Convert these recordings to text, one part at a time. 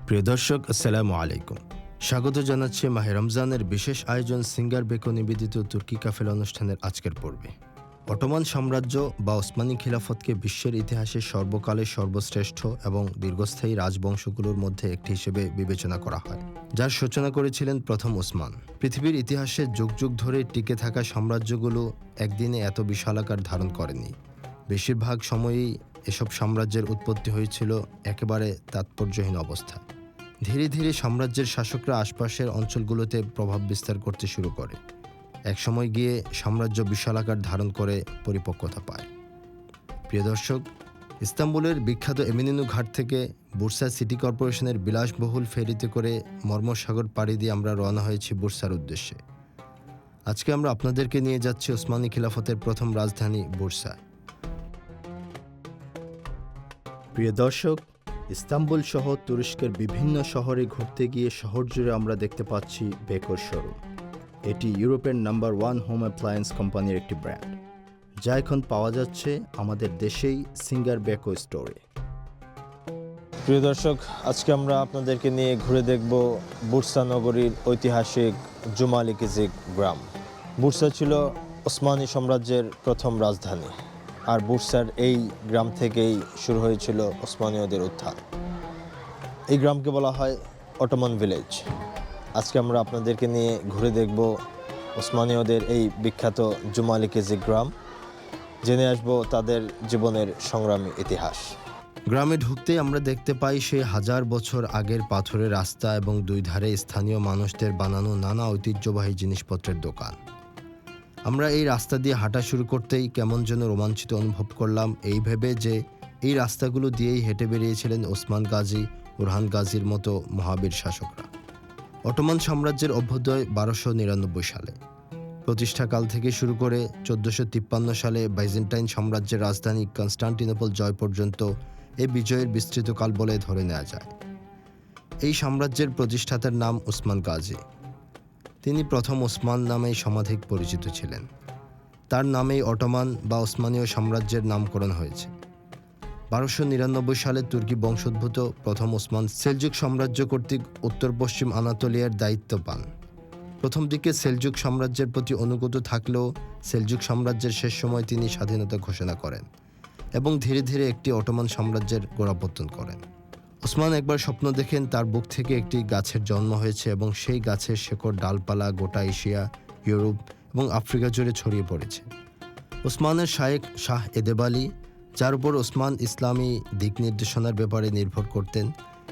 প্রিয় দর্শক, আসসালামু আলাইকুম। স্বাগত জানাচ্ছি মাহে রমজানের বিশেষ আয়োজন সিঙ্গার বেকো নিবেদিত তুর্কি কাফেলা অনুষ্ঠানের আজকের পর্বে। অটোমান সাম্রাজ্য বা ওসমানী খিলাফতকে বিশ্বের ইতিহাসে সর্বকালের সর্বশ্রেষ্ঠ এবং দীর্ঘস্থায়ী রাজবংশগুলোর মধ্যে একটি হিসেবে বিবেচনা করা হয়, যার সূচনা করেছিলেন প্রথম ওসমান। পৃথিবীর ইতিহাসে যুগ যুগ ধরে টিকে থাকা সাম্রাজ্যগুলো একদিনে এত বিশালাকার ধারণ করেনি। বেশিরভাগ সময়েই এসব সাম্রাজ্যের উৎপত্তি হয়েছিল একেবারে তাৎপর্যহীন অবস্থায়। ধীরে ধীরে সাম্রাজ্যের শাসকরা আশপাশের অঞ্চলগুলোতে প্রভাব বিস্তার করতে শুরু করে। একসময় গিয়ে সাম্রাজ্য বিশালাকার ধারণ করে পরিপক্কতা পায়। প্রিয় দর্শক, ইস্তাম্বুলের বিখ্যাত এমিনিনু ঘাট থেকে বুরসা সিটি কর্পোরেশনের বিলাসবহুল ফেরিতে করে মর্মসাগর পাড়ি দিয়ে আমরা রওনা হয়েছি বুরসার উদ্দেশ্যে। আজকে আমরা আপনাদেরকে নিয়ে যাচ্ছি ওসমানী খিলাফতের প্রথম রাজধানী বুরসায়। প্রিয় দর্শক, ইস্তাম্বুল সহ তুরস্কের বিভিন্ন শহরে ঘুরতে গিয়ে শহর জুড়ে আমরা দেখতে পাচ্ছি বেকোর শোরুম। এটি ইউরোপের নাম্বার 1 হোম অ্যাপ্লায়েন্স কোম্পানির একটি ব্র্যান্ড, যা এখন পাওয়া যাচ্ছে আমাদের দেশেই সিঙ্গার বেকো স্টোরে। প্রিয় দর্শক, আজকে আমরা আপনাদেরকে নিয়ে ঘুরে দেখব বুরসা নগরীর ঐতিহাসিক জুমালিকিজিক গ্রাম। বুরসা ছিল ওসমানী সাম্রাজ্যের প্রথম রাজধানী, আর বুরসার এই গ্রাম থেকেই শুরু হয়েছিল ওসমানীয়দের উত্থান। এই গ্রামকে বলা হয় অটোমান ভিলেজ। আজকে আমরা আপনাদেরকে নিয়ে ঘুরে দেখব ওসমানীয়দের এই বিখ্যাত জুমালিকিজিক গ্রাম, জেনে আসব তাদের জীবনের সংগ্রামী ইতিহাস। গ্রামে ঢুকতেই আমরা দেখতে পাই সেই হাজার বছর আগের পাথরের রাস্তা এবং দুই ধারে স্থানীয় মানুষদের বানানো নানা ঐতিহ্যবাহী জিনিসপত্রের দোকান। আমরা এই রাস্তা দিয়ে হাঁটা শুরু করতেই কেমন যেন রোমাঞ্চিত অনুভব করলাম, এই ভেবে যে এই রাস্তাগুলো দিয়েই হেঁটে বেরিয়েছিলেন ওসমান গাজী, ওরহান গাজীর মতো মহাবীর শাসকরা। অটোমান সাম্রাজ্যের অভ্যুদয় 1299 সালে। প্রতিষ্ঠাকাল থেকে শুরু করে 1453 সালে বাইজেন্টাইন সাম্রাজ্যের রাজধানী কনস্টান্টিনোপল জয় পর্যন্ত এই বিজয়ের বিস্তৃত কাল বলে ধরে নেওয়া যায়। এই সাম্রাজ্যের প্রতিষ্ঠাতার নাম ওসমান গাজী। তিনি প্রথম ওসমান নামেই সমাধিক পরিচিত ছিলেন। তার নামেই অটোমান বা ওসমানীয় সাম্রাজ্যের নামকরণ হয়েছে। 1299 সালে তুর্কি বংশোদ্ভূত প্রথম ওসমান সেলজুক সাম্রাজ্য কর্তৃক উত্তর পশ্চিম আনাতোলিয়ার দায়িত্ব পান। প্রথম দিকে সেলজুক সাম্রাজ্যের প্রতি অনুগত থাকলেও সেলজুক সাম্রাজ্যের শেষ সময় তিনি স্বাধীনতা ঘোষণা করেন এবং ধীরে ধীরে একটি অটোমান সাম্রাজ্যের গোড়াপত্তন করেন। ওসমান একবার স্বপ্ন দেখেন তার বুক থেকে একটি গাছের জন্ম হয়েছে এবং সেই গাছের শেকড় ডালপালা গোটা এশিয়া, ইউরোপ এবং আফ্রিকা জুড়ে ছড়িয়ে পড়েছে। ওসমানের শায়েখ শাহ এদেব আলী, যার উপর ওসমান ইসলামী দিক নির্দেশনার ব্যাপারে নির্ভর করতেন,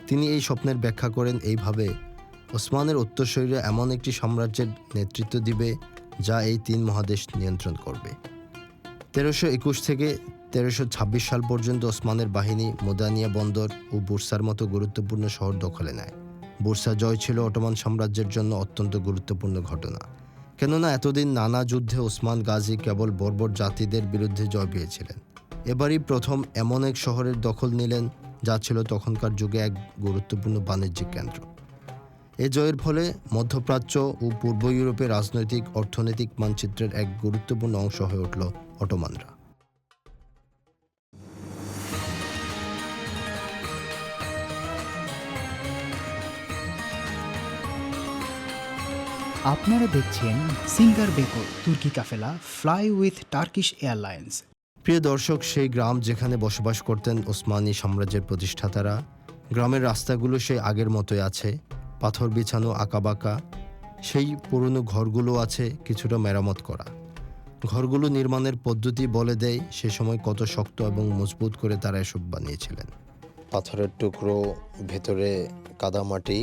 তিনি এই স্বপ্নের ব্যাখ্যা করেন এইভাবে: ওসমানের উত্তরসূরিরা এমন একটি সাম্রাজ্যের নেতৃত্ব দিবে যা এই 3 মহাদেশ নিয়ন্ত্রণ করবে। 1321 থেকে 1326 সাল পর্যন্ত ওসমানের বাহিনী মোদানিয়া বন্দর ও বুরসার মতো গুরুত্বপূর্ণ শহর দখলে নেয়। বুরসা জয় ছিল অটোমান সাম্রাজ্যের জন্য অত্যন্ত গুরুত্বপূর্ণ ঘটনা, কেননা এতদিন নানা যুদ্ধে ওসমান গাজী কেবল বর্বর জাতিদের বিরুদ্ধে জয় পেয়েছিলেন। এবারই প্রথম এমন এক শহরের দখল নিলেন যা ছিল তখনকার যুগে এক গুরুত্বপূর্ণ বাণিজ্যিক কেন্দ্র। এ জয়ের ফলে মধ্যপ্রাচ্য ও পূর্ব ইউরোপের রাজনৈতিক অর্থনৈতিক মানচিত্রের এক গুরুত্বপূর্ণ অংশ হয়ে উঠল অটোমানরা। আপনারা দেখছেন সিঙ্গার বেকো তুর্কি কাফেলা ফ্লাই উইথ টার্কিশ এয়ারলাইন্স। প্রিয় দর্শক, সেই গ্রাম যেখানে বসবাস করতেন ওসমানী সাম্রাজ্যের প্রতিষ্ঠাতারা। গ্রামের রাস্তাগুলো সেই আগের মতোই আছে, পাথর বিছানো আঁকাবাঁকা। সেই পুরনো ঘরগুলো আছে কিছুটা মেরামত করা। ঘরগুলো নির্মাণের পদ্ধতি বলে দেয় সে সময় কত শক্ত এবং মজবুত করে তারা এসব বানিয়েছিলেন। পাথরের টুকরো, ভেতরে কাদামাটি,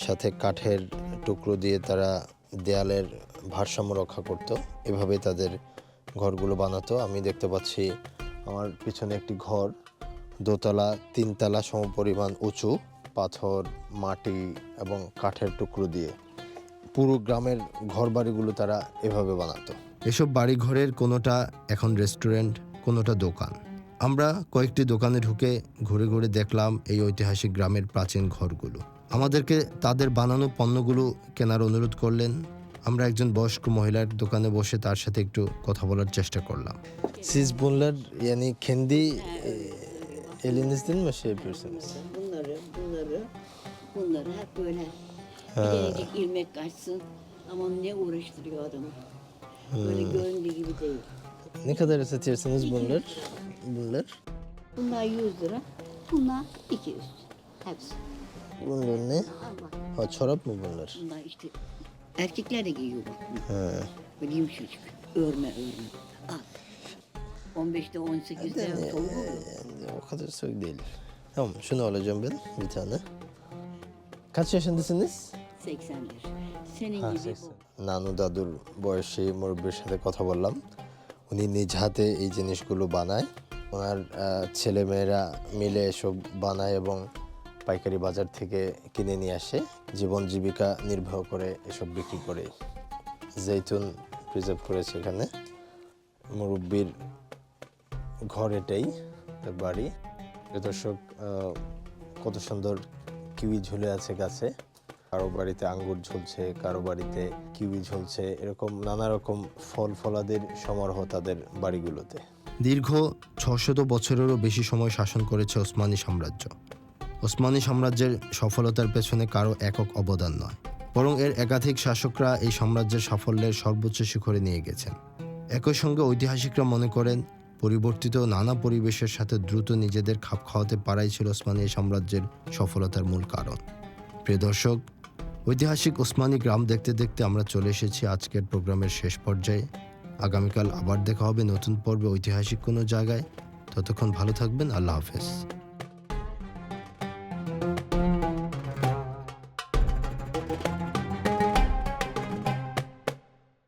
সাথে কাঠের টুকরো দিয়ে তারা দেয়ালের ভারসাম্য রক্ষা করত। এভাবে তাদের ঘরগুলো বানাতো। আমি দেখতে পাচ্ছি আমার পিছনে একটি ঘর, দোতলা 3 তলা সমপরিমাণ উঁচু, পাথর, মাটি এবং কাঠের টুকরো দিয়ে পুরো গ্রামের ঘরবাড়িগুলো তারা এভাবে বানাতো। এসব বাড়িঘরের কোনোটা এখন রেস্টুরেন্ট, কোনোটা দোকান। আমরা কয়েকটি দোকানে ঢুকে ঘুরে ঘুরে দেখলাম এই ঐতিহাসিক গ্রামের প্রাচীন ঘরগুলো। আমাদেরকে তাদের বানানো পণ্যগুলো কেনার অনুরোধ করলেন। আমরা একজন বয়স্ক মহিলার দোকানে বসে তার সাথে একটু কথা বলার চেষ্টা করলাম। Siz bunlar yani kendi elinizden mi şey yapıyorsunuz? Bunları Bunları hep böyle gelecek ilmek kaçsın. Ama ne uğraştırıyor adamı. Böyle göründüğü gibi değil. Ne kadar satıyorsunuz bunlar? Bunlar? Bunlar 100 lira. Bunlar 200. Hepsi. Bunlar ne? Allah. Ha, çorap mı bunlar? Bunlar işte erkekler de giyiyor bak. He. Böyle yumuşacık. Örme. Al. 15'te 18'de soğuk oluyor. Yani o kadar soğuk değil. Tamam, şunu alacağım ben bir tane. Kaç yaşındasınız? 81. Senin gibi bu. নানু দাদুর বয়সী মুরব্বীর সাথে কথা বললাম। উনি নিজ হাতে এই জিনিসগুলো বানায়। ওনার ছেলেমেয়েরা মিলে এসব বানায় এবং পাইকারি বাজার থেকে কিনে নিয়ে আসে। জীবন জীবিকা নির্বাহ করে এসব বিক্রি করে। জৈতুন প্রিজার্ভ করেছে এখানে। মুরব্বীর ঘর এটাই, তার বাড়ি। প্রিয় দর্শক, কত সুন্দর কিউই ঝুলে আছে গাছে। কারো বাড়িতে আঙ্গুর ঝুলছে, কারো বাড়িতে কিউই ঝুলছে, এরকম নানা রকম ফল ফলাদির সমারোহ তাদের বাড়িগুলোতে। দীর্ঘ ৬০০ বছরেরও বেশি সময় শাসন করেছে ওসমানী সাম্রাজ্য। ওসমানী সাম্রাজ্যের সফলতার পেছনে কারো একক অবদান নয়, বরং এর একাধিক শাসকরা এই সাম্রাজ্যের সাফল্যের সর্বোচ্চ শিখরে নিয়ে গেছেন। একই সঙ্গে ঐতিহাসিকরা মনে করেন পরিবর্তিত নানা পরিবেশের সাথে দ্রুত নিজেদের খাপ খাওয়াতে পারাই ছিল ওসমানী সাম্রাজ্যের সফলতার মূল কারণ। প্রিয় দর্শক, ঐতিহাসিক ওসমানী গ্রাম দেখতে দেখতে আমরা চলে এসেছি আজকের প্রোগ্রামের শেষ পর্যায়ে। আগামীকাল আবার দেখা হবে নতুন পর্বে ঐতিহাসিক কোনো জায়গায়। ততক্ষণ ভালো থাকবেন। আল্লাহ হাফেজ।